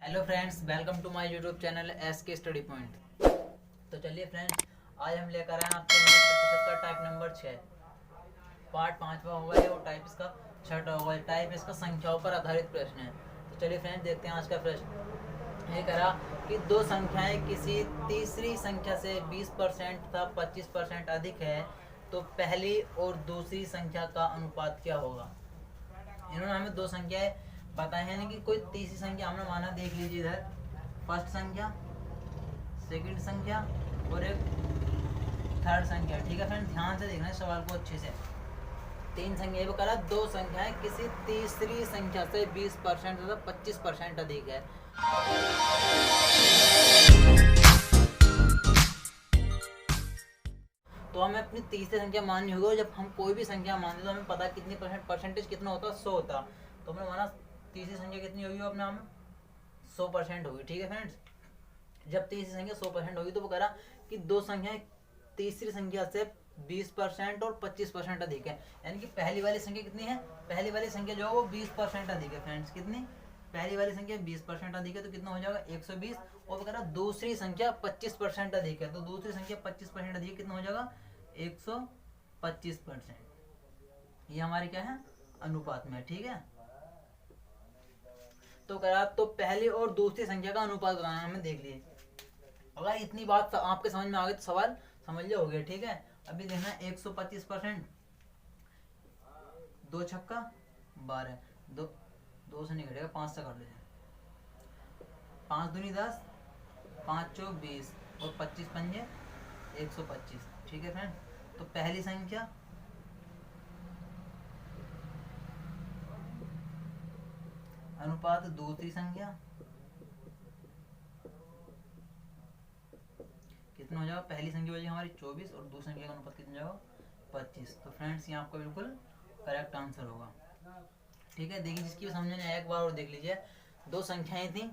Hello friends, welcome to my YouTube channel SK study point. तो चलिए friends, आज हम लेकर आए हैं आपके प्रतिशत का टाइप नंबर 6, पार्ट 5वां होगा ये, और टाइप इसका 6वां होगा। टाइप इसका संख्याओं पर आधारित प्रश्न है। तो चलिए फ्रेंड्स, देखते हैं आज का प्रश्न। ये करा कि दो संख्याएं किसी तीसरी संख्या से 20% तथा 25% अधिक है, तो पहली और दूसरी संख्या का अनुपात क्या होगा। इन्होंने हमें दो संख्याएं बताए हैं, यानी कि कोई तीसरी संख्या हमने माना, देख लीजिए इधर, फर्स्ट संख्या, सेकंड संख्या और एक थर्ड संख्या। ठीक है फ्रेंड, ध्यान से देखना है सवाल को अच्छे से। तीन संख्या करा, दो संख्याएं किसी तीसरी संख्या से 20% तथा 25% अधिक है। तो हमें अपनी तीसरी संख्या माननी होगी, और जब हम कोई भी संख्या मानते तो हमें पता कितनी परसेंटेज कितना होता है, 100 होता। तो हमने माना तीसरी संख्या कितनी होगी अपने हम 100% होगी। ठीक है फ्रेंड्स, जब तीसरी संख्या 100% होगी तो वो कह रहा कि दो संख्याएं तीसरी संख्या से 20% और 25% अधिक है। यानी कि पहली वाली संख्या कितनी है, पहली वाली संख्या जो है वो 20% अधिक है फ्रेंड्स। कितनी, पहली वाली संख्या 20% अधिक है, तो कितना हो जाएगा 120। और वगैरह दूसरी संख्या 25% अधिक है, तो दूसरी संख्या 25% अधिक है, कितना हो जाएगा 125%। ये हमारी क्या है, अनुपात में। ठीक है, तो करा तो पहली और दूसरी संख्या का अनुपात बनाना हमें, देख लिए। अगर इतनी बात आपके समझ में आ गई तो सवाल समझ लिया हो गया। ठीक है, अभी देखना 125%, 2 छक्का 12, दो से नहीं घटेगा, 5 से कर लीजिए। 5 दूनी 10, 5 चौक 20 और 25 पंजे 125। ठीक है फ्रेंड, तो पहली संख्या अनुपात दूसरी संख्या कितना हो जाएगा, पहली संख्या हो जाएगी हमारी 24 और दूसरी संख्या का अनुपात कितना जाएगा 25। तो फ्रेंड्स, ये आपका बिल्कुल करेक्ट आंसर होगा। ठीक है, देखिए जिसकी समझने आया एक बार और देख लीजिए। दो संख्याएं थी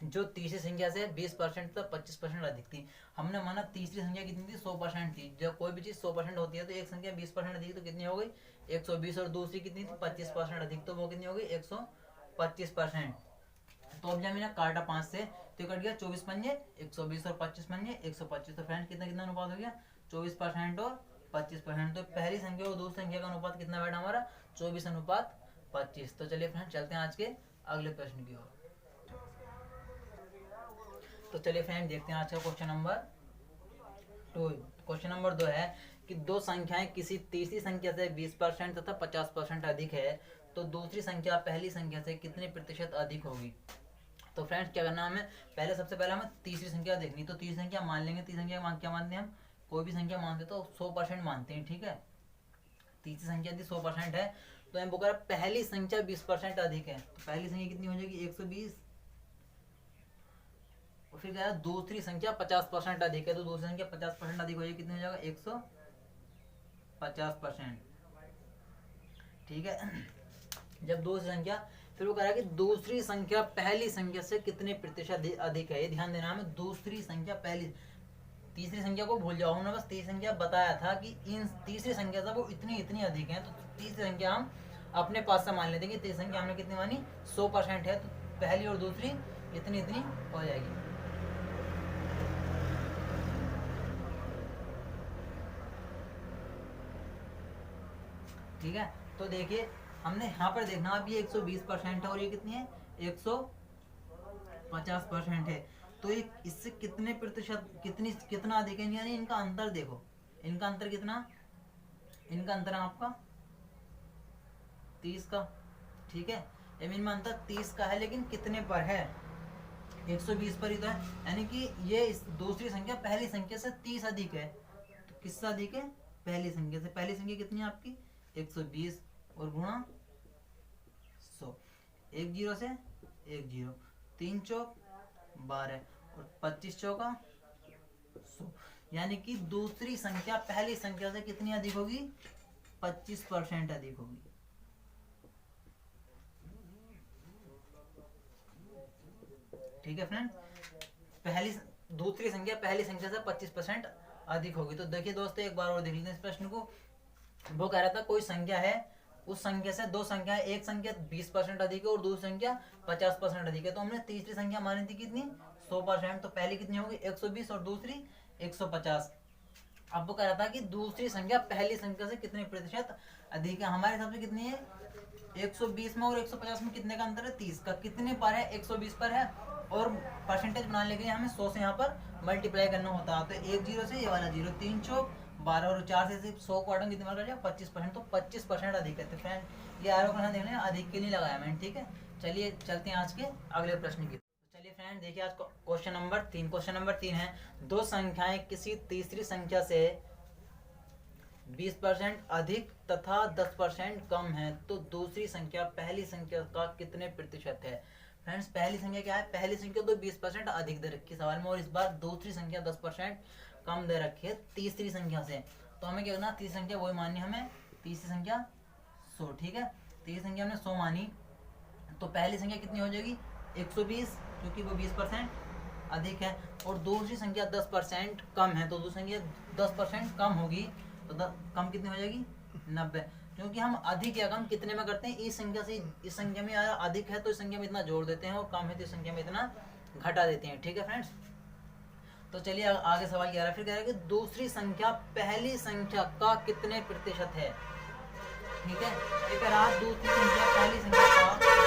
जो तीसरी संख्या से 20% तक 25% अधिक थी। हमने माना तीसरी संख्या कितनी थी, 100% थी। जब कोई भी चीज 100% होती है तो एक संख्या 20% अधिक, तो कितनी हो गई 120, और दूसरी कितनी थी 25% अधिक, तो वो कितनी हो गई 125%। तो अब जब मैंने काटा 5 से तो कट गया 24 पंजे 120 और 25 पंजे 125। तो फ्रेंड कितना कितना अनुपात हो गया 24% और 25%। तो पहली संख्या और दूसरी संख्या का अनुपात कितना बैठा हमारा 24:25। तो चलिए फ्रेंड, चलते हैं आज के अगले प्रश्न की ओर। तो चलिए फ्रेंड, देखते हैं आज का क्वेश्चन नंबर 2। क्वेश्चन नंबर 2 है कि दो संख्याएं किसी तीसरी संख्या से 20% तथा 50% अधिक है, तो दूसरी संख्या पहली संख्या से कितने प्रतिशत अधिक होगी। तो फ्रेंड्स, क्या करना हमें, पहले सबसे पहले हमें तीसरी संख्या देखनी। तो तीसरी संख्या मान लेंगे। तीसरी संख्या क्या मानते हैं हम, कोई भी संख्या मानते तो 100% मानते हैं। ठीक है, तीसरी संख्या यदि 100% है तो हम बोल पहली संख्या 20% अधिक है, तो पहली संख्या कितनी हो जाएगी 120। और फिर क्या है, दूसरी संख्या 50% अधिक है, तो दूसरी संख्या 50% अधिक हो जाएगी, कितनी हो जाएगा 150%। ठीक है, जब दूसरी संख्या, फिर वो कह रहा है कि दूसरी संख्या पहली संख्या से कितने प्रतिशत अधिक है। ये ध्यान देना हमें, दूसरी संख्या पहली, तीसरी संख्या को भूल जाओ, हमने बस तीसरी संख्या बताया था कि इन तीसरी संख्या से वो इतनी इतनी अधिक है। तो तीसरी संख्या हम अपने पास से मान लेते हैं कि तीसरी संख्या हमने कितनी मानी 100% है, तो पहली और दूसरी इतनी इतनी हो जाएगी। ठीक है, तो देखिए हमने यहाँ पर देखना, अब ये 120% है और ये कितनी है 150% है। तो ये इससे कितने प्रतिशत कितना अधिक है, यानी इनका अंतर देखो, इनका अंतर कितना, इनका अंतर है आपका 30 का। ठीक है, इनमें अंतर 30 का है, लेकिन कितने पर है 120 पर ही तो है। यानी कि ये इस दूसरी संख्या पहली संख्या से 30 अधिक है। तो किससे अधिक है, पहली संख्या से। पहली संख्या कितनी है आपकी 120 और गुणा 100, एक जीरो से एक जीरो, 3 चौक 12 और 25 चौका 100। यानी कि दूसरी संख्या पहली संख्या से कितनी अधिक होगी 25% अधिक होगी। ठीक है फ्रेंड, दूसरी संख्या पहली संख्या से 25% अधिक होगी। तो देखिए दोस्तों, एक बार और देख लेते हैं इस प्रश्न को। वो कह रहा था कोई संख्या है उस संख्या से दो संख्या, एक संख्या 20% अधिक है और दूसरी संख्या 50% अधिक है, तो हमने तीसरी संख्या मानी थी कितनी 100%, तो पहली कितनी होगी 120 और दूसरी 150। अब वो कह रहा था कि दूसरी संख्या पहली संख्या से कितने प्रतिशत अधिक है। हमारे हिसाब से कितनी है 120 में और 150 में कितने का अंतर है 30 का, कितने पर है 120 पर है, और परसेंटेज बनाने के लिए हमें 100 से यहाँ पर मल्टीप्लाई करना होता है, तो एक जीरो से ये वाला जीरो, 3 चौक 12 और 4 से सिर्फ 100 को कितने मार कर जाए 25%, तो 25% अधिक है। तो फ्रेंड ये आरोप देख लें अधिक के लिए लगाया मैंने, ठीक है। चलिए चलते हैं आज के अगले प्रश्न की। चलिए फ्रेंड देखिए आज क्वेश्चन नंबर 3। क्वेश्चन नंबर 3 है, दो संख्याएं किसी तीसरी संख्या से 20% अधिक तथा 10% कम है, तो दूसरी संख्या पहली संख्या का कितने प्रतिशत है। फ्रेंड्स पहली संख्या क्या है, पहली संख्या तो 20% अधिक दे रखी सवाल में, और इस बार दूसरी संख्या 10% कम दे रखी है तीसरी संख्या से, तो हमें क्या करना, तीसरी संख्या वही माननी हमें, तीसरी संख्या 100, ठीक है। तीसरी संख्या हमने 100 मानी, तो पहली संख्या कितनी हो जाएगी 120, क्योंकि वो 20% अधिक है, और दूसरी संख्या 10% कम है, तो दूसरी संख्या 10% कम होगी, तो कम कितनी हो जाएगी 90, क्योंकि हम अधिक या कम कितने में करते हैं, इस संख्या से इस संख्या में अधिक है तो इस संख्या में इतना जोड़ देते हैं, और कम है तो इस संख्या में इतना घटा देते हैं, ठीक है फ्रेंड्स। तो चलिए आगे सवाल कह रहा है, फिर कह रहा है कि दूसरी संख्या पहली संख्या का कितने प्रतिशत है, ठीक है। एक रात दूसरी संख्या पहली संख्या का,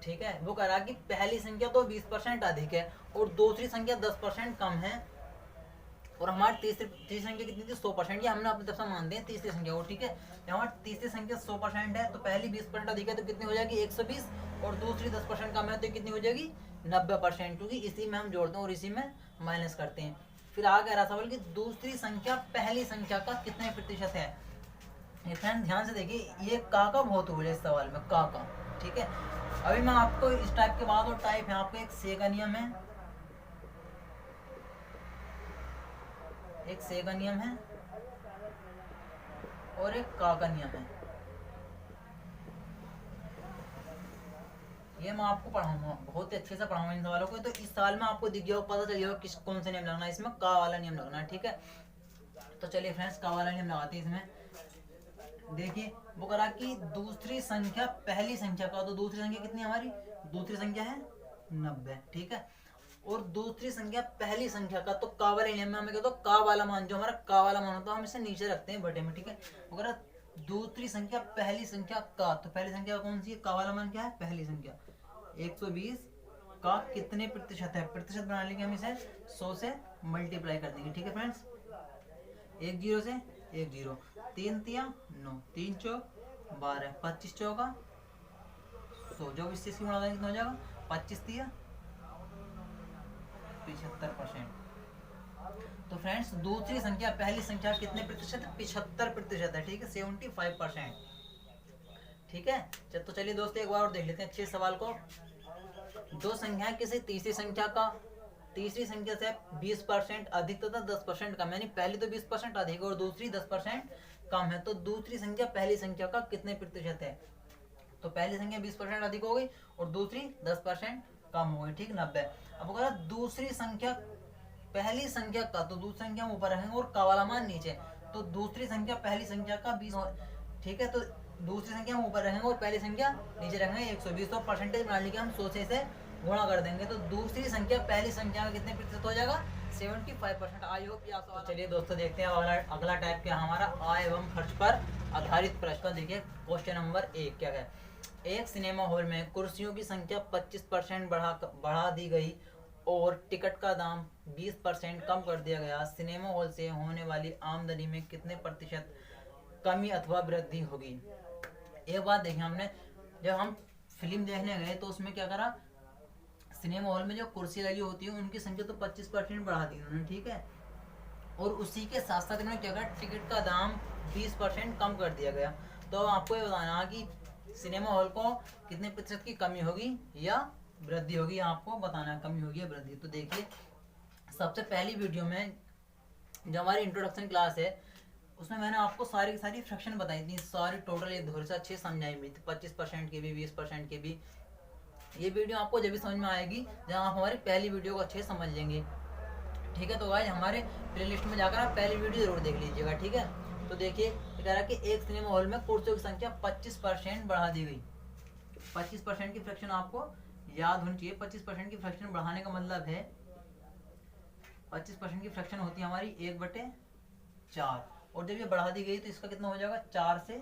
ठीक है, वो कह रहा है कि पहली संख्या तो 20% अधिक है और दूसरी संख्या 10% कम है, और हमारी तीसरी संख्या कितनी थी 100%, ये हमने अपनी तरफ से मानते हैं तीसरी संख्या को, ठीक है। हमारी तीसरी संख्या 100% है, तो पहली 20% अधिक है तो कितनी हो जाएगी 120, और दूसरी 10% कम है तो कितनी हो जाएगी 90%, क्योंकि इसी में हम जोड़ते हैं और इसी में माइनस करते हैं। फिर आगे रहा सवाल कि दूसरी संख्या पहली संख्या का कितने प्रतिशत है। फ्रेंड ध्यान से देखिए, ये का बहुत हो इस सवाल में, का, ठीक है। अभी मैं आपको इस टाइप के बाद और टाइप है, आपको एक से का नियम है, एक से का नियम है और एक का नियम है, ये मैं आपको पढ़ाऊंगा, बहुत अच्छे से पढ़ाऊंगा इन सवालों को, तो इस साल में आपको दिख गया, पता चल जाएगा किस कौन सा नियम लगना है, इसमें का वाला नियम लगना है, ठीक है। तो चलिए फ्रेंड्स का वाला नियम लगाते हैं इसमें। देखिए वो करा कि दूसरी संख्या पहली संख्या का, तो दूसरी संख्या कितनी हमारी, दूसरी संख्या है 90, ठीक है, और दूसरी संख्या पहली संख्या का, तो का वाले नियम में हमें कहते का वाला मान, जो हमारा का वाला मान होता है हम इसे नीचे रखते हैं बटे में, ठीक है। अगर दूसरी संख्या पहली संख्या का, तो पहली संख्या कौन सी है, का वाला मान क्या है, पहली संख्या 120 का कितने प्रतिशत है, प्रतिशत बनाने के हम इसे 100 से मल्टीप्लाई कर देंगे, ठीक है फ्रेंड्स। एक जीरो से एक जीरो, 3 तिया 9, 3 चौक 12, 25 चौका 100, जो 20 की गुणा करेंगे कितना हो जाएगा 25 तिया 75%। तो फ्रेंड्स दूसरी संख्या पहली संख्या कितने प्रतिशत है, 75% है, ठीक है, 75%, ठीक है। तो चलिए दोस्तों एक बार और देख लेते हैं अच्छे सवाल को। दो संख्या किसी तीसरी संख्या का, तीसरी संख्या से 20% अधिक तथा 10% कम, यानी पहली तो 20% अधिक और दूसरी 10% कम है, तो दूसरी संख्या पहली संख्या का कितने प्रतिशत है। तो पहली संख्या 20% अधिक हो गई और दूसरी 10% कम हो गई, ठीक 90। अब अगर दूसरी संख्या पहली संख्या का, तो दूसरी संख्या हम ऊपर रखेंगे और का वाला मान नीचे, तो दूसरी संख्या पहली संख्या का 20, ठीक है, तो दूसरी संख्या हम ऊपर रखेंगे और पहली संख्या नीचे रखेंगे 120, तो परसेंटेज बनाने के हम 100 से गुणा कर देंगे, तो दूसरी संख्या पहली संख्या का कितने प्रतिशत हो जाएगा 75%। आई होप कि आप, चलिए दोस्तों देखते हैं अगला टाइप क्या हमारा आय एवं खर्च पर आधारित प्रश्न। देखिए क्वेश्चन नंबर 1 क्या है, एक सिनेमा हॉल में कुर्सियों की संख्या 25% बढ़ा दी गई और टिकट का दाम 20% कम कर दिया गया, सिनेमा हॉल से होने वाली आमदनी में कितने प्रतिशत कमी अथवा वृद्धि होगी। एक बात देखिए, हमने जब हम फिल्म देखने गए तो उसमें क्या करा, सिनेमा हॉल में जो कुर्सी लगी होती है उनकी संख्या तो 25% बढ़ा दी उन्होंने, ठीक है, और उसी के साथ साथ इन्होंने क्या करा, टिकट का दाम 20% कम कर दिया गया। तो आपको ये बताना कि सिनेमा हॉल को कितने प्रतिशत की कमी होगी या वृद्धि होगी, आपको बताना है कमी होगी या वृद्धि। तो देखिए सबसे पहली वीडियो में जो हमारी इंट्रोडक्शन क्लास है उसमें मैंने आपको सारी की सारी फ्रैक्शन बताई थी, सारी टोटल एक धोरे से अच्छे समझाई हुई थी, 25% की भी 20% की भी। ये वीडियो आपको जब भी समझ में आएगी जब आप हमारी पहली वीडियो को अच्छे समझ लेंगे, ठीक है। तो गाइस हमारे प्लेलिस्ट में जाकर आप पहली वीडियो जरूर देख लीजिएगा, ठीक है। तो देखिए ये कह रहा है कि एक सिनेमा हॉल में कुर्सियों की संख्या 25% बढ़ा दी गई। 25% की फ्रैक्शन आपको याद होनी चाहिए। 25% की फ्रैक्शन बढ़ाने का मतलब है 25% की फ्रैक्शन होती है हमारी 1/4, और जब ये बढ़ा दी गई तो इसका कितना हो जाएगा 4 से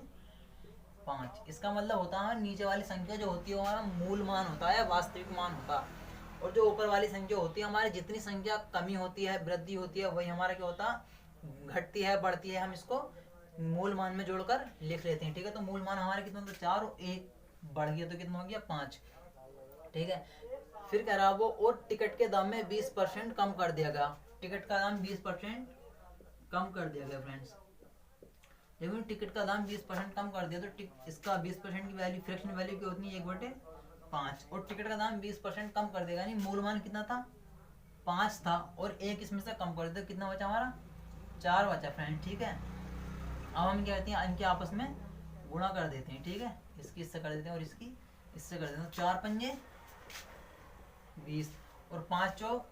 5। इसका मतलब होता है नीचे वाली संख्या जो होती है हमारा मूल मान होता है, वास्तविक मान होता है, और जो ऊपर वाली संख्या होती है हमारी जितनी संख्या कमी होती है, वृद्धि होती है, वही हमारा क्या होता है घटती है, बढ़ती है। हम इसको मूल मान में जोड़कर लिख लेते हैं, ठीक है। तो मूल मान हमारे कितना होता है 4, और 1 बढ़ गया तो कितना हो गया 5, ठीक है। फिर कह रहा वो और टिकट के दाम में 20% कम कर दिया गया। टिकट का दाम 20% कम कर दिया गया फ्रेंड्स। जब टिकट का दाम 20% कम कर दिया तो इसका 20% की वैल्यू फ्रैक्शन वैल्यू क्या होती है 1/5, और टिकट का दाम 20% कम कर देगा, यानी मूल मान कितना था 5 था, और 1 इसमें से कम कर दिया, कितना बचा हमारा 4 बचा फ्रेंड, ठीक है। अब हम क्या करते हैं इनके आपस में गुणा कर देते हैं, ठीक है। इसकी इससे कर देते हैं और इसकी इससे कर देते हैं। 4 पंजे 20 और 5 चौक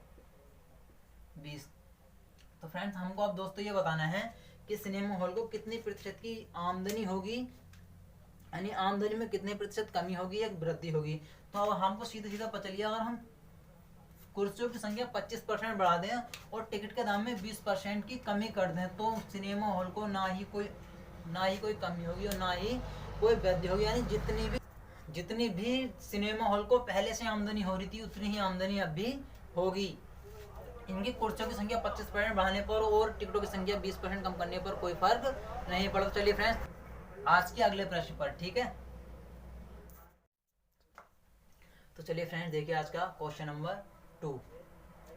20। तो फ्रेंड्स हमको अब दोस्तों ये बताना है कि सिनेमा हॉल को कितनी प्रतिशत की आमदनी होगी, यानी आमदनी में कितने प्रतिशत कमी होगी या वृद्धि होगी। तो अब हमको सीधा सीधा पता चलिए, अगर हम कुर्सियों की संख्या 25% बढ़ा दें और टिकट के दाम में 20% की कमी कर दें तो सिनेमा हॉल को ना ही कोई कमी होगी और ना ही कोई वृद्धि होगी, यानी जितनी भी सिनेमा हॉल को पहले से आमदनी हो रही थी उतनी ही आमदनी अब भी होगी। इनकी कुर्सियों की संख्या 25% बढ़ाने पर और टिकटों की संख्या 20% कम करने पर कोई फर्क नहीं पड़ता। चलिए फ्रेंड्स आज के अगले प्रश्न पर, ठीक है। तो चलिए फ्रेंड्स देखिए आज का क्वेश्चन नंबर 2।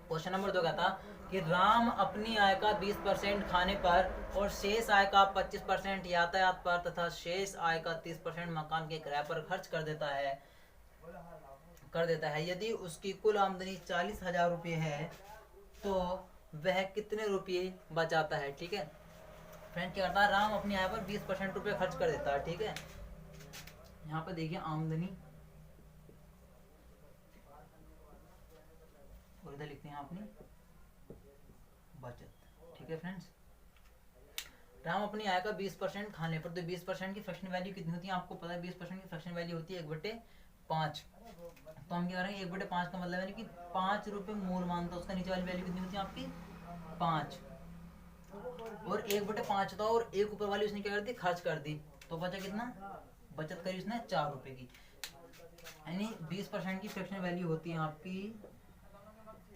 क्वेश्चन नंबर 2 कहता कि राम अपनी आय का 20% खाने पर और शेष आय का 25% यातायात पर तथा शेष आय का 30% मकान के किराए पर खर्च कर देता है। यदि उसकी कुल आमदनी 40,000 रुपये है तो वह कितने रुपये बचाता है, ठीक है। फ्रेंड क्या करता है राम अपनी आय पर 20% रुपये खर्च कर देता है, ठीक है। यहाँ पे देखिए आमदनी और इधर लिखते हैं अपनी बचत, ठीक है फ्रेंड्स। राम अपनी आय का 20% खाने पर, तो 20% की फ्रैक्शन वैल्यू कितनी होती है आपको पता है। 20% की फ्रैक्शन वैल्यू होती है 1/5। तो हम क्या करेंगे 1/5 का मतलब है कि 5 रुपये मूल मान था, उसका नीचे वाली वैल्यू कितनी होती है आपकी 5, और 1/5 था और 1 ऊपर वाली उसने क्या कर दी खर्च कर दी, तो बचा कितना बचत करी उसने 4 रुपये की। यानी 20% की फ्रैक्शन वैल्यू होती है आपकी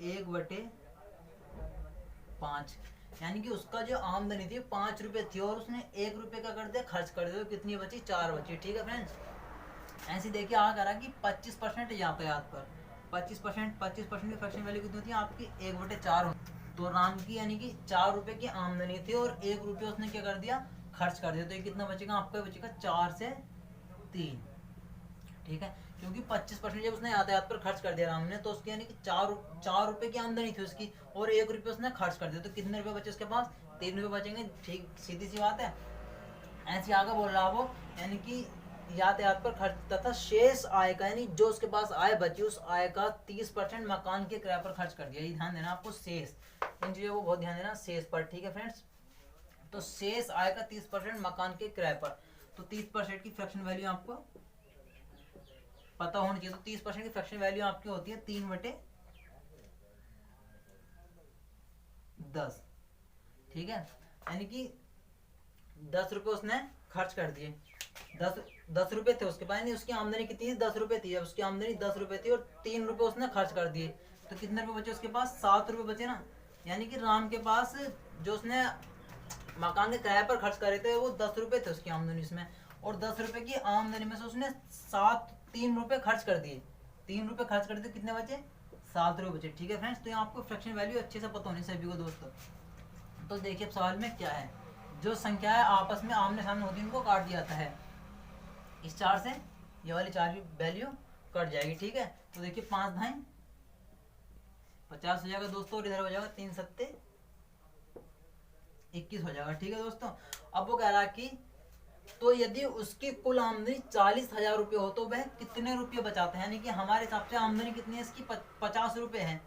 1/5, यानी कि उसका जो आमदनी थी 5 रुपये थी और उसने 1 रुपये का कर दिया खर्च कर दिया, तो कितनी बची 4 बची, ठीक है फ्रेंड्स। ऐसे देखिए आ करा कि 25% यातायात पर 25% की फ्रैक्शन वैल्यू कितनी होती है आपकी 1/4। तो राम की यानी कि 4 रुपये की आमदनी थी और 1 रुपये उसने क्या कर दिया खर्च कर दिया, तो ये कितना बचेगा आपका बचेगा 4 से 3, ठीक है। क्योंकि 25% जब उसने यातायात पर खर्च कर दिया राम ने तो उसकी यानी कि 4 रुपये की आमदनी थी उसकी और 1 रुपये उसने खर्च कर दिया, तो कितने रुपये बचे उसके पास 3 रुपये बचेंगे, ठीक सीधी सी बात है। ऐसे आगे बोल रहा वो यानी कि यातायात पर खर्च तथा शेष आय का, यानी जो उसके पास आय बची उस आय का 30% मकान के किराए पर खर्च कर दिया। ये ध्यान देना आपको, शेष इन चीजों को बहुत ध्यान देना शेष पर, ठीक है फ्रेंड्स। तो शेष आय का 30% मकान के किराए पर, तो 30% की फ्रैक्शन वैल्यू आपको पता होनी चाहिए। तो 30% की फ्रैक्शन वैल्यू आपकी होती है 3/10, ठीक है। यानी कि 10 रुपये उसने खर्च कर दिए, 10 रुपये थे उसके पास, यानी उसकी आमदनी कितनी थी 10 रुपये थी, अब उसकी आमदनी 10 रुपये थी और 3 रुपये उसने खर्च कर दिए, तो कितने रुपये बचे उसके पास 7 रुपये बचे ना। यानी कि राम के पास जो उसने मकान के किराए पर खर्च करे थे वो 10 रुपये थे उसकी आमदनी में, और 10 रुपये की आमदनी में से उसने 3 रुपये खर्च कर दिए, 3 रुपये खर्च कर दिए, कितने बचे 7 रुपये बचे, ठीक है फ्रेंड्स। तो यहाँ आपको फ्रैक्शन वैल्यू अच्छे से पता होनी सभी को दोस्तों। तो देखिए अब सवाल में क्या है, जो संख्याएं आपस में आमने सामने होती है उनको काट दिया जाता है, इस 4 से ये वाली 4 की वैल्यू कट जाएगी, ठीक है। तो देखिए 5 ढाई 50 हो जाएगा दोस्तों, और इधर हो जाएगा 3 सत्ते 21 हो जाएगा, ठीक है दोस्तों। अब वो कह रहा है कि तो यदि उसकी कुल आमदनी 40,000 रुपये हो तो वह कितने रुपये बचाते हैं, यानी कि हमारे हिसाब से आमदनी कितनी है इसकी 50 रुपये है,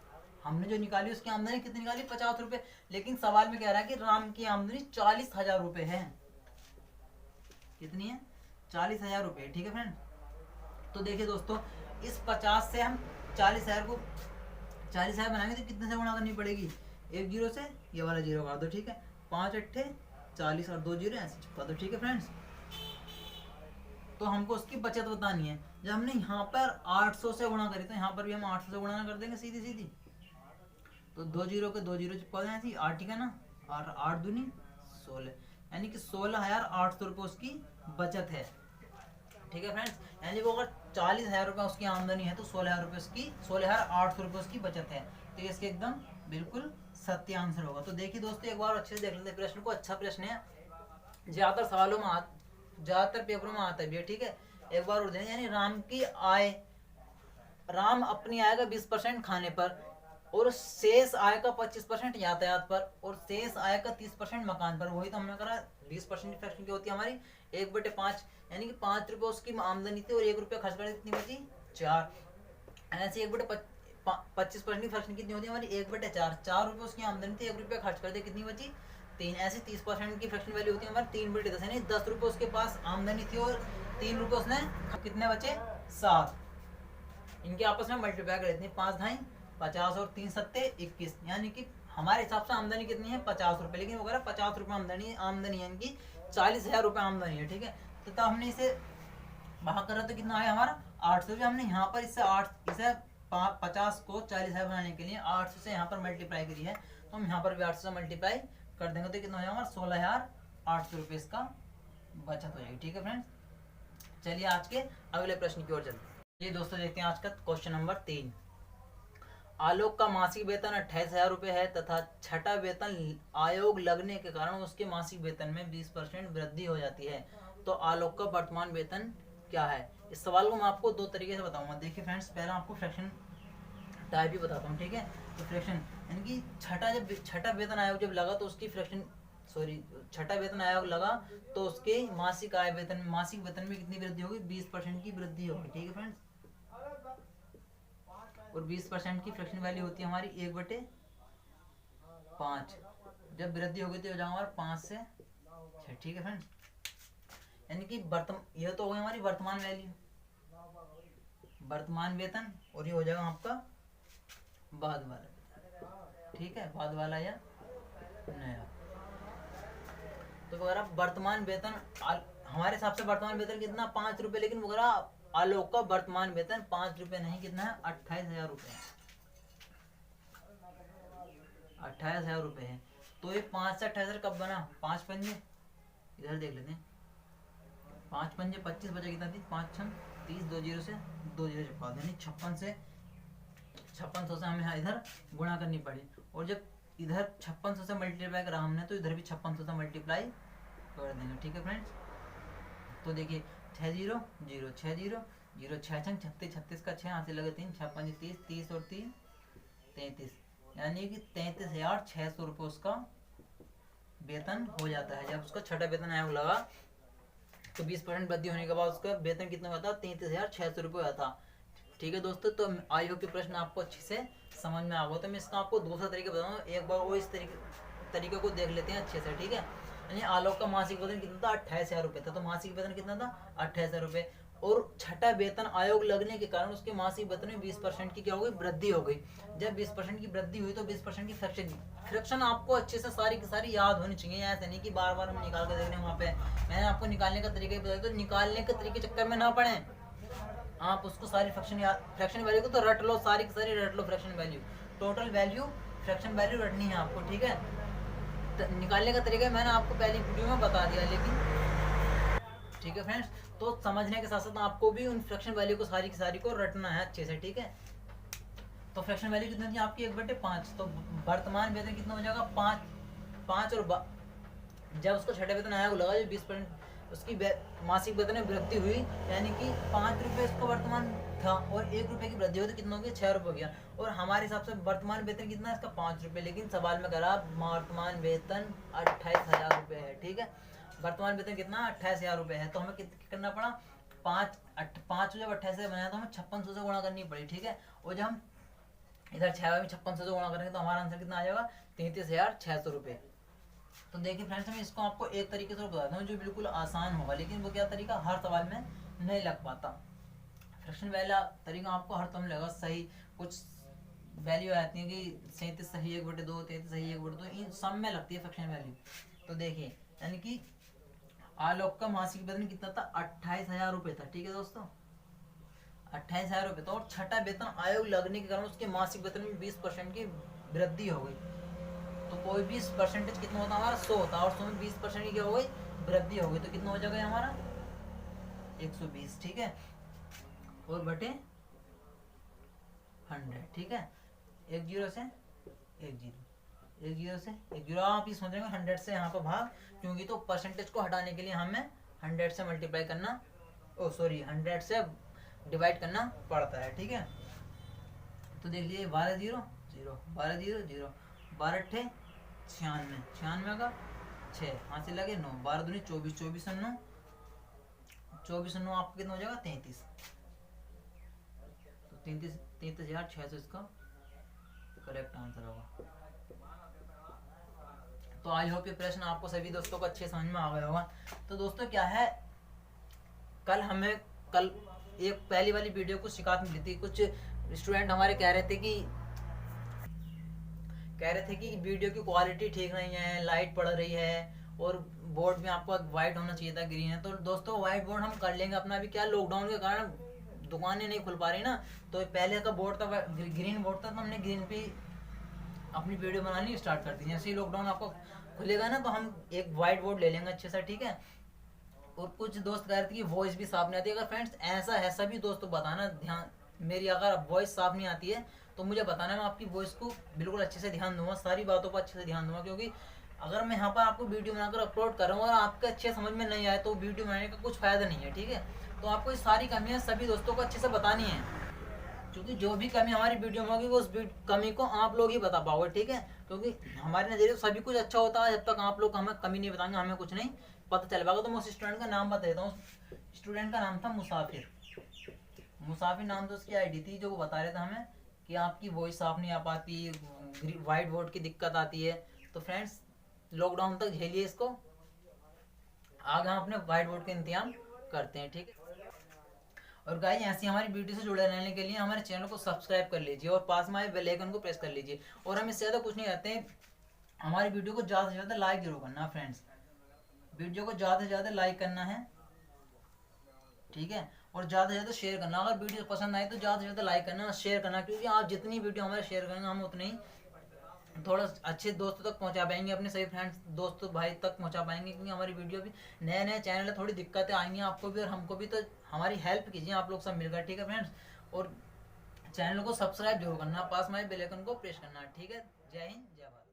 हमने जो निकाली उसकी आमदनी कितनी निकाली, 50 रुपए। लेकिन सवाल में कह रहा है कि राम की आमदनी 40,000 रुपए है। कितनी है, 40,000 रुपए। ठीक है फ्रेंड, तो देखिए दोस्तों, इस 50 से हम 40,000 को 40,000 बनाएंगे तो कितने से गुणा करनी पड़ेगी, एक जीरो से, ये वाला जीरो काट दो। ठीक है, 5 अट्ठे 40 और 2 जीरो ऐसे चिपका दो। ठीक है फ्रेंड्स, तो हमको उसकी बचत बतानी है। जब हमने यहाँ पर 800 से गुणा करी तो यहाँ पर भी हम 800 से गुणा कर देंगे सीधी सीधी। तो 2 जीरो के 2 जीरो चिपका दें ऐसी, 8 ठीक है ना, और 8 दूनी 16, यानी कि 16,800 रुपये उसकी बचत है। ठीक है फ्रेंड्स, यानी वो अगर 40,000 रुपये उसकी आमदनी है तो 16,000 रुपये उसकी 16,800 रुपये उसकी बचत है। तो इसके एकदम बिल्कुल सत्य आंसर होगा। तो देखिए दोस्तों, एक बार अच्छे से देख लेते हैं प्रश्न को। अच्छा प्रश्न है, ज्यादातर सवालों में ज्यादातर पेपरों में आता है। ठीक है, एक बार और दें, यानी राम की आय, राम अपनी आय का 20% खाने पर और शेष आय का 25% यातायात पर और शेष आय का 30% मकान पर। वही तो हमने करा, 20% फ्रैक्शन क्या होती है हमारी, 1/5, यानी कि 5 रुपये उसकी आमदनी थी और 1 रुपया खर्च कर कितनी बची, 4। ऐसे 1/25% की फ्रैक्शन कितनी होती है हमारी, 1/4, 4 रुपये उसकी आमदनी थी, 1 रुपया खर्च कर दे, कितनी बची, 3। ऐसे 30% की फ्रैक्शन वैल्यू होती है हमारी 3/10, यानी 10 रुपये उसके पास आमदनी थी और 3 रुपये उसने, कितने बचे, 7। इनके आपस में मल्टीप्लाई कर देते हैं, 5 ढाई 50 और 3 सत्ते 21, यानी कि हमारे हिसाब से आमदनी कितनी है, 50 रुपये, लेकिन वो कह रहा है 50 रुपये आमदनी है इनकी, 40,000 रुपये आमदनी है। ठीक है, तो तब हमने इसे भाग करा तो कितना आया हमारा 800। हमने यहाँ पर इसे 50 को 40,000 बनाने के लिए 800 से यहाँ पर मल्टीप्लाई करी है, तो हम यहाँ पर भी 800 से मल्टीप्लाई कर देंगे तो कितना हो जाएगा हमारा 16,800 रुपये इसका बचत हो जाएगी। ठीक है फ्रेंड्स, चलिए आज के अगले प्रश्न की ओर चलते हैं। ये दोस्तों देखते हैं आज का क्वेश्चन नंबर 3। आलोक का मासिक वेतन 28,000 रुपये है तथा छठा वेतन आयोग लगने के कारण उसके मासिक वेतन में 20% वृद्धि हो जाती है, तो आलोक का वर्तमान वेतन क्या है। इस सवाल को मैं आपको दो तरीके से बताऊंगा। देखिए फ्रेंड्स, पहला आपको फ्रैक्शन टाइप भी बताता हूँ। ठीक है, तो फ्रैक्शन यानी कि छठा वेतन आयोग जब लगा तो उसकी फ्रैक्शन छठा वेतन आयोग लगा तो उसके मासिक वेतन में कितनी वृद्धि होगी, 20% की वृद्धि होगी। ठीक है फ्रेंड्स, और 20% की फ्रैक्शन वैल्यू होती है हमारी 1/5। जब वृद्धि होगी तो हो जाएगा हमारा 5 से 6। ठीक है फ्रेंड्स, यानी कि यह तो हो गई हमारी वर्तमान वैल्यू, वर्तमान वेतन, और ये हो जाएगा आपका बाद वाला। ठीक है, बाद वाला या नया। तो वगैरह वर्तमान वेतन हमारे हिसाब से वर्तमान वेतन कितना, 5 रुपये, लेकिन वगैरह आलोक का वर्तमान वेतन 5 रुपये नहीं, कितना है, 28,000 रुपये है। 28,000 रुपये है। तो ये 5 से 28,000 कब बना, 5 पंजे, इधर देख लेते हैं, 5 पंजे 25 बचा, कितना थी, 5 छम 30, 2 जीरो से 2 जीरो चिपका दें, 5600 से हमें इधर गुणा करनी पड़ी, और जब इधर 5600 से मल्टीप्लाई करा हमने तो इधर भी 5600 से मल्टीप्लाई कर देंगे। ठीक है फ्रेंड्स, तो देखिए 6 जीरो 0 6 जीरो 0 6 छंग 36, 36 का 6 हाथ से लगे 3, 6 5 30, 30 और 3 33, यानी कि 33,600 रुपये उसका वेतन हो जाता है। जब उसका छठा वेतन आयोग लगा तो 20% वृद्धि होने के बाद उसका वेतन कितना हुआ था, 33,600 रुपये हुआ था। ठीक है दोस्तों, तो आई होप कि प्रश्न आपको अच्छे से समझ में आ गया। तो मैं इसका आपको दूसरा तरीका बताऊंगा, एक बार वो इस तरीके को देख लेते हैं अच्छे से। ठीक है, यानी आलोक का मासिक वेतन कितना था, 28,000 रुपये था, तो मासिक वेतन कितना था, 28,000 रुपये, और छठा वेतन आयोग लगने के कारण उसके मासिक वेतन में 20% की क्या हो गई, वृद्धि हो गई। जब 20% की वृद्धि हुई तो 20% की फ्रैक्शन आपको अच्छे से सारी की सारी याद होनी चाहिए, ऐसा नहीं कि बार बार हम निकाल कर देख रहे हैं। वहाँ पे मैंने आपको निकालने का तरीका बताया, तो निकालने के तरीके चक्कर में ना पड़े, आप उसको सारी फ्रैक्शन वैल्यू को तो रट लो, सारी की सारी रट लो, fraction value, total value, fraction value रटनी है आपको। ठीक है, तो निकालने का तरीका मैंने आपको पहली वीडियो में बता दिया, लेकिन ठीक है फ्रेंड्स, तो समझने के साथ साथ आपको भी उन फ्रैक्शन वैल्यू को सारी की सारी को रटना है अच्छे से। ठीक है, तो फ्रैक्शन वैल्यू कितनी थी आपकी, 1/5, तो वर्तमान वेतन कितना हो जाएगा, 5 और जब उसको छठे वेतन आयोग लगा जो 20% उसकी मासिक वेतन में वृद्धि हुई, यानी कि 5 रुपये उसका वर्तमान था और 1 रुपये की वृद्धि हुई तो कितना हो गया, 6 रुपये हो गया। और हमारे हिसाब से वर्तमान वेतन कितना है इसका, 5 रुपये, लेकिन सवाल में करा वर्तमान वेतन 28,000 रुपये है। ठीक है, वर्तमान वेतन कितना, 28,000 रुपये है, तो हमें करना पड़ा 5 जब 28 से बनाया तो हमें 5600 से गुणा करनी पड़ी। ठीक है, और जब हम इधर 6 में 56 से गुणा करेंगे तो हमारा आंसर कितना आ जाएगा 33,600 रुपये। तो देखिए फ्रेंड्स, मैं इसको आपको एक तरीके से बताता हूँ जो बिल्कुल आसान होगा, लेकिन वो क्या तरीका हर सवाल में नहीं लग पाता। फ्रैक्शन वाला तरीका आपको हर समय लगेगा सही, कुछ वैल्यू आती है कि 37 सही 1/2, 33 सही 1/2, इन सब में लगती है फ्रैक्शन वैल्यू। तो देखिए, यानी कि आलोक का मासिक वेतन कितना था, 28,000 रुपये था। ठीक है दोस्तों, 28,000 रुपये था, और छठा वेतन आयोग लगने के कारण उसके मासिक वेतन में 20% की वृद्धि हो गई। तो कोई भी परसेंटेज कितना होता है हमारा 100 होता है, और 100 में 20% की क्या हो गई, वृद्धि हो गई, तो कितना हो जाएगा हमारा 120। ठीक है, और बटे 100। ठीक है, 10 से 10 से 10, आप ये सोच रहे हैं 100 से यहाँ पर भाग, क्योंकि तो परसेंटेज को हटाने के लिए हमें 100 से मल्टीप्लाई करना, 100 से डिवाइड करना पड़ता है। ठीक है, तो देख लीजिए 12 0 0, 12 0 0, 12 अट्ठे 96, 96 का 6 हाथ से लगे 9, 12 दूनी 24, 24 और 9, 24 और 9 आपको कितना हो जाएगा 33। तो 33,600 इसका करेक्ट आंसर होगा। तो आई होप ये प्रश्न आपको सभी दोस्तों को अच्छे समझ में आ गया होगा। तो दोस्तों क्या है, कल एक पहली वाली वीडियो को शिकायत मिली थी, कुछ स्टूडेंट हमारे कह रहे थे कि वीडियो की क्वालिटी ठीक नहीं है, लाइट पड़ रही है, और बोर्ड में आपको वाइट होना चाहिए था, ग्रीन है। तो दोस्तों वाइट बोर्ड हम कर लेंगे अपना, अभी क्या लॉकडाउन के कारण दुकानें नहीं खुल पा रही ना, तो पहले का बोर्ड था ग्रीन बोर्ड था, तो हमने ग्रीन पे अपनी वीडियो बनानी स्टार्ट कर दी। जैसे ही लॉकडाउन आपको खुलेगा ना, तो हम एक वाइट बोर्ड ले लेंगे अच्छे से। ठीक है, और कुछ दोस्त कह रहे थे कि वॉइस भी साफ नहीं आती। अगर फ्रेंड्स ऐसा है, सभी दोस्तों बताना, ध्यान मेरी अगर वॉइस साफ नहीं आती है तो मुझे बताना, मैं आपकी वॉइस को बिल्कुल अच्छे से ध्यान दूंगा, सारी बातों पर अच्छे से ध्यान दूंगा। क्योंकि अगर मैं यहाँ पर आपको वीडियो बनाकर अपलोड कर रहा हूँ और आपके अच्छे समझ में नहीं आए तो वीडियो बनाने का कुछ फायदा नहीं है। ठीक है, तो आपको ये सारी कमियाँ सभी दोस्तों को अच्छे से बतानी है, क्योंकि जो भी कमी हमारी वीडियो में होगी वो उस कमी को आप लोग ही बता पाओगे। ठीक है, क्योंकि हमारे नज़रिए सभी कुछ अच्छा होता है, जब तक आप लोग हमें कमी नहीं बताएंगे हमें कुछ नहीं पता चल पाएगा। तो मैं उस स्टूडेंट का नाम बता देता हूँ। स्टूडेंट का नाम था मुसाफिर। मुसाफिर नाम तो उसकी आईडी थी, जो वो बता रहे थे हमें कि आपकी वॉइस साफ नहीं आ पाती, वाइट बोर्ड की दिक्कत आती है। तो फ्रेंड्स लॉकडाउन तक झेलिए इसको, आगे हम अपने वाइट बोर्ड का इंतजाम करते हैं। ठीक है, और गाइस ऐसी हमारी वीडियो से जुड़े रहने के लिए हमारे चैनल को सब्सक्राइब कर लीजिए और पास में आए बेल आइकन को प्रेस कर लीजिए। और हम इससे ज़्यादा कुछ नहीं करते हैं, हमारी वीडियो को ज़्यादा से ज़्यादा लाइक जरूर करना फ्रेंड्स, वीडियो को ज़्यादा से ज़्यादा लाइक करना है। ठीक है, और ज़्यादा से ज़्यादा शेयर करना, अगर वीडियो पसंद आए तो ज़्यादा से ज़्यादा लाइक करना, शेयर करना, क्योंकि आप जितनी वीडियो हमारे शेयर करेंगे हम उतने ही थोड़ा अच्छे दोस्तों तक पहुंचा पाएंगे, अपने सभी फ्रेंड्स दोस्तों भाई तक पहुंचा पाएंगे। क्योंकि हमारी वीडियो भी नए चैनल है, थोड़ी दिक्कतें आएंगी आपको भी और हमको भी, तो हमारी हेल्प कीजिए आप लोग सब मिलकर। ठीक है फ्रेंड्स, और चैनल को सब्सक्राइब जरूर करना, पास में बेल आइकन को प्रेस करना। ठीक है, जय हिंद जय भारत।